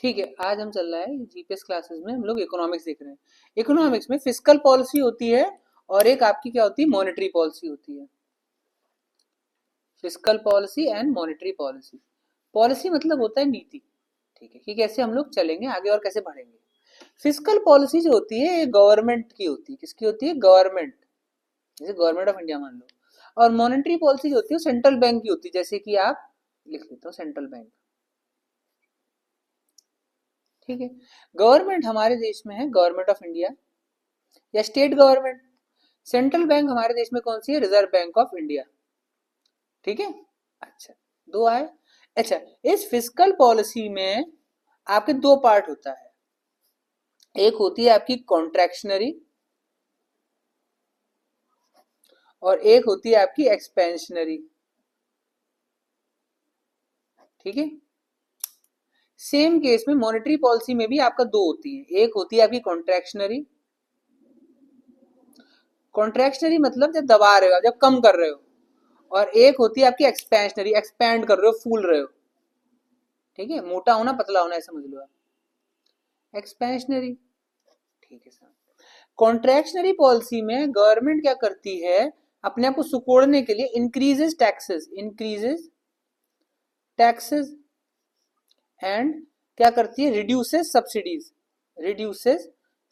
ठीक है, आज हम चल रहा है जीपीएस क्लासेस में हम लोग इकोनॉमिक्स देख रहे हैं। इकोनॉमिक्स में फिस्कल पॉलिसी होती है और एक आपकी क्या होती है, मॉनेटरी पॉलिसी होती है। Fiscal policy and monetary policy. Policy मतलब होता है नीति, ठीक है, कि कैसे हम लोग चलेंगे आगे और कैसे बढ़ेंगे। फिस्कल पॉलिसी जो होती है गवर्नमेंट की होती है। किसकी होती है? गवर्नमेंट, जैसे गवर्नमेंट ऑफ इंडिया मान लो। और मॉनेटरी पॉलिसी जो होती है सेंट्रल बैंक की होती है, जैसे कि आप लिख लेते हो सेंट्रल बैंक। ठीक है, गवर्नमेंट हमारे देश में है गवर्नमेंट ऑफ इंडिया या स्टेट गवर्नमेंट। सेंट्रल बैंक हमारे देश में कौन सी है? Reserve bank of India. ठीक है, अच्छा, दो आए। अच्छा, इस फिस्कल पॉलिसी में आपके दो पार्ट होता है। एक होती है आपकी कॉन्ट्रैक्शनरी और एक होती है आपकी एक्सपेंशनरी। ठीक है, सेम केस में मॉनेटरी पॉलिसी में भी आपका दो होती है। एक होती है आपकी कॉन्ट्रैक्शनरी। कॉन्ट्रैक्शनरी मतलब जब दबा रहे हो, जब कम कर रहे हो। और एक होती है आपकी एक्सपेंशनरी, एक्सपैंड कर रहे हो, फूल रहे हो। ठीक है, मोटा होना पतला होना ऐसा समझ लो आप। एक्सपेंशनरी, ठीक है सर। कॉन्ट्रैक्शनरी पॉलिसी में गवर्नमेंट क्या करती है, अपने आप को सुकोड़ने के लिए इंक्रीजेस टैक्सेस एंड क्या करती है, रिड्यूसेस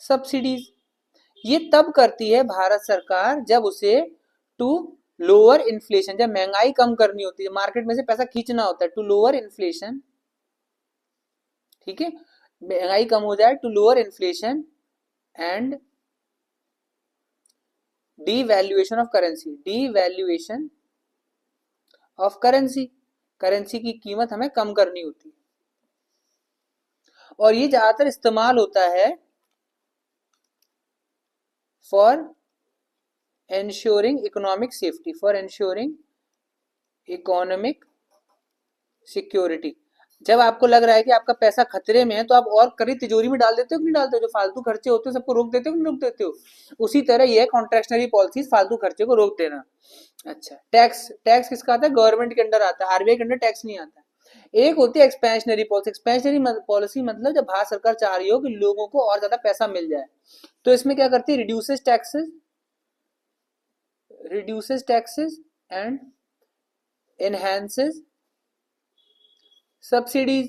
सब्सिडीज। ये तब करती है भारत सरकार जब उसे टू लोअर इन्फ्लेशन, जब महंगाई कम करनी होती है, मार्केट में से पैसा खींचना होता है, टू लोअर इन्फ्लेशन। ठीक है, महंगाई कम हो जाए, to lower inflation and devaluation of currency. Currency की कीमत हमें कम करनी होती है। और ये ज्यादातर इस्तेमाल होता है for ensuring economic safety, for ensuring economic security। जब आपको लग रहा है कि आपका पैसा खतरे में है तो आप और करीब तिजोरी में डाल देते हो कि नहीं डालते हो? जो फालतू खर्चे होते हैं सबको रोक देते हो कि नहीं रोक देते हो? उसी तरह ये कॉन्ट्रैक्शनरी पॉलिसी फालतू खर्चे को रोक देना। अच्छा, टैक्स टैक्स किसका आता है? गवर्नमेंट के अंडर आता है, आरबीआई के अंडर टैक्स नहीं आता। एक होती है एक्सपेंशनरी पॉलिसी। एक्सपेंशनरी पॉलिसी मतलब जब भारत सरकार चाह रही हो कि लोगों को और ज्यादा पैसा मिल जाए, तो इसमें क्या करती है, reduces taxes and enhances subsidies।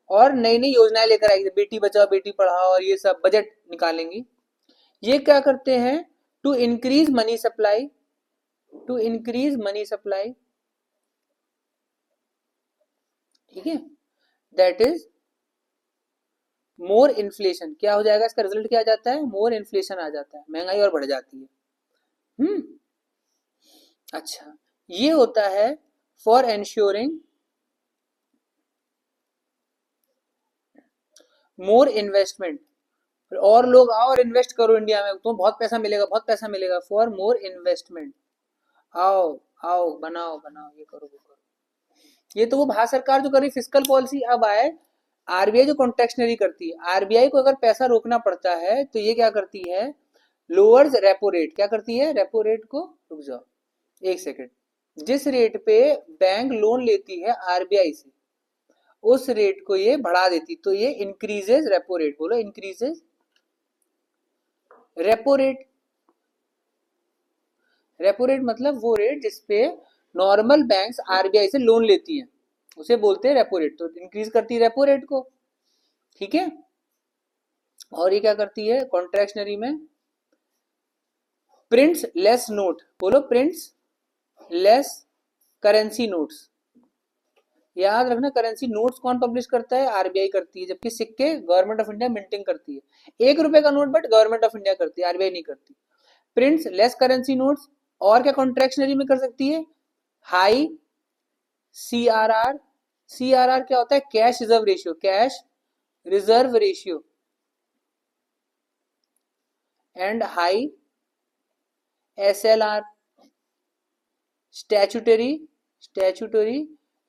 और नई नई योजनाएं लेकर आएगी, बेटी बचाओ बेटी पढ़ाओ और ये सब बजट निकालेंगी। ये क्या करते हैं, टू इंक्रीज मनी सप्लाई, ठीक है, दैट इज मोर इन्फ्लेशन। क्या हो जाएगा, इसका रिजल्ट क्या आ जाता है? मोर इन्फ्लेशन आ जाता है, महंगाई और बढ़ जाती है। अच्छा, ये होता है फॉर एंश्योरिंग मोर इन्वेस्टमेंट। और लोग आओ और इन्वेस्ट करो इंडिया में, तुम्हें बहुत पैसा मिलेगा, बहुत पैसा मिलेगा। फॉर मोर इन्वेस्टमेंट, आओ आओ बनाओ बनाओ, ये करो वो करो। ये तो वो भारत सरकार जो कर रही फिस्कल पॉलिसी। अब आए आरबीआई जो कॉन्ट्रैक्शनरी करती है। आरबीआई को अगर पैसा रोकना पड़ता है तो ये क्या करती है, लोअर्स रेपो रेट। क्या करती है? रेपो रेट को, रुक जाओ एक सेकेंड, जिस रेट पे बैंक लोन लेती है आरबीआई से उस रेट को ये बढ़ा देती, तो ये इंक्रीजेस रेपो रेट। बोलो, increases repo rate. Repo rate मतलब वो रेट जिसपे नॉर्मल बैंक्स आरबीआई से लोन लेती हैं, उसे बोलते हैं रेपो रेट। तो इंक्रीज करती है रेपो रेट को। ठीक है, और ये क्या करती है कॉन्ट्रैक्शनरी में, प्रिंट्स लेस नोट। बोलो, प्रिंट्स लेस करेंसी नोट्स। याद रखना, करेंसी नोट्स कौन पब्लिश करता है? आरबीआई करती है, जबकि सिक्के गवर्नमेंट ऑफ इंडिया मिंटिंग करती है। 1 रुपए का note but government of India करती है, आरबीआई नहीं करती। Prints less currency notes. और क्या कॉन्ट्रैक्शनरी में कर सकती है? High CRR. सीआरआर क्या होता है? Cash reserve ratio, cash reserve ratio and high SLR, statutory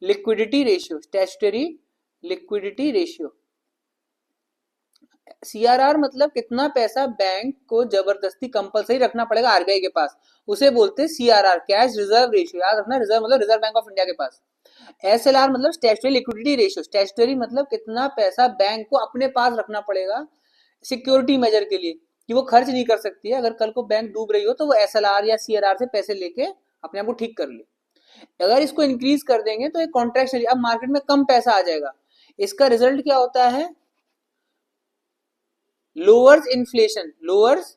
liquidity ratio. CRR मतलब कितना पैसा बैंक को जबरदस्ती कंपलसरी रखना पड़ेगा आरबीआई के पास, उसे बोलते हैं सीआरआर, कैश रिजर्व रेशियो। याद रखना, रिजर्व मतलब रिजर्व बैंक ऑफ इंडिया के पास। SLR मतलब स्टैट्यूटरी लिक्विडिटी रेशियो, स्टैट्यूटरी मतलब कितना पैसा बैंक को अपने पास रखना पड़ेगा सिक्योरिटी मेजर के लिए, कि वो खर्च नहीं कर सकती है, अगर कल को बैंक डूब रही हो तो वो SLR या CRR से पैसे लेके अपने आप को ठीक कर ले। अगर इसको इंक्रीज कर देंगे तो एक कॉन्ट्रैक्शन, अब मार्केट में कम पैसा आ जाएगा, इसका रिजल्ट क्या होता है, लोअर्स इन्फ्लेशन, लोअर्स